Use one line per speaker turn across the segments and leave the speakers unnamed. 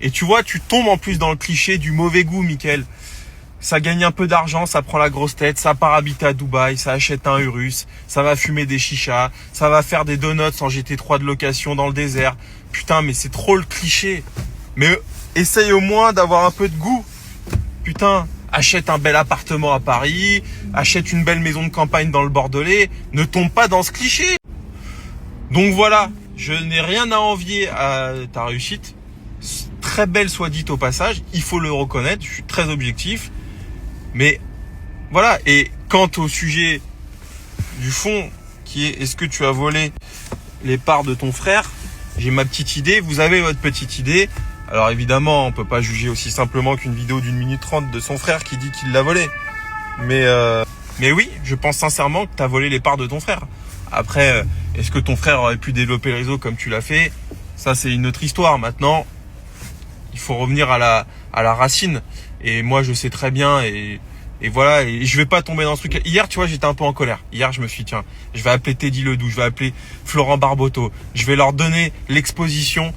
Et tu vois, tu tombes en plus dans le cliché du mauvais goût, Mickaël. Ça gagne un peu d'argent, ça prend la grosse tête, ça part habiter à Dubaï, ça achète un Urus, ça va fumer des chichas, ça va faire des donuts en GT3 de location dans le désert. Putain, mais c'est trop le cliché. Mais essaye au moins d'avoir un peu de goût. Putain, achète un bel appartement à Paris, achète une belle maison de campagne dans le Bordelais. Ne tombe pas dans ce cliché. Donc voilà, je n'ai rien à envier à ta réussite. Très belle soit dite au passage, il faut le reconnaître, je suis très objectif. Mais voilà, et quant au sujet du fond, qui est est-ce que tu as volé les parts de ton frère, j'ai ma petite idée, vous avez votre petite idée. Alors évidemment, on peut pas juger aussi simplement qu'une vidéo d'1 minute 30 de son frère qui dit qu'il l'a volé. Mais oui, je pense sincèrement que tu as volé les parts de ton frère. Après, est-ce que ton frère aurait pu développer le réseau comme tu l'as fait? Ça, c'est une autre histoire. Maintenant, il faut revenir à la racine. Et moi, je sais très bien et voilà. Et je vais pas tomber dans ce truc. Hier, tu vois, j'étais un peu en colère. Hier, je me suis dit, tiens, je vais appeler Teddy Ledoux, je vais appeler Florent Barboteau. Je vais leur donner l'exposition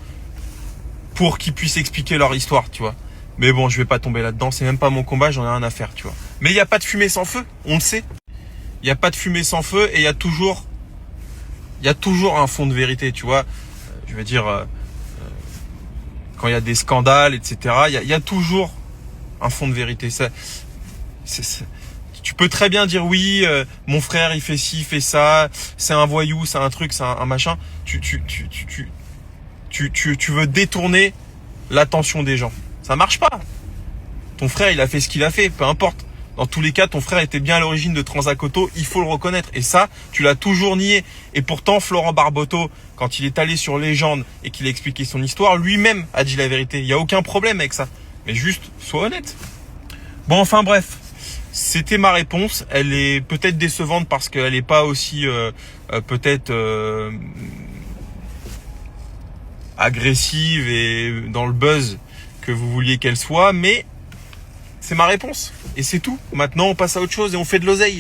pour qu'ils puissent expliquer leur histoire, tu vois. Mais bon, je vais pas tomber là-dedans. C'est même pas mon combat, j'en ai rien à faire, tu vois. Mais il n'y a pas de fumée sans feu, on le sait. Il n'y a pas de fumée sans feu et il y a toujours un fond de vérité, tu vois. Je veux dire, quand il y a des scandales, etc., il y a toujours un fond de vérité. Tu peux très bien dire oui, mon frère il fait ci, il fait ça, c'est un voyou, c'est un truc, c'est un machin. Tu veux détourner l'attention des gens. Ça marche pas. Ton frère il a fait ce qu'il a fait, peu importe. Dans tous les cas, ton frère était bien à l'origine de Transacoto, il faut le reconnaître. Et ça, tu l'as toujours nié. Et pourtant, Florent Barboteau, quand il est allé sur Légende et qu'il a expliqué son histoire, lui-même a dit la vérité. Il n'y a aucun problème avec ça. Mais juste, sois honnête. Bon, enfin bref, c'était ma réponse. Elle est peut-être décevante parce qu'elle n'est pas aussi agressive et dans le buzz que vous vouliez qu'elle soit, mais c'est ma réponse. Et c'est tout. Maintenant, on passe à autre chose et on fait de l'oseille.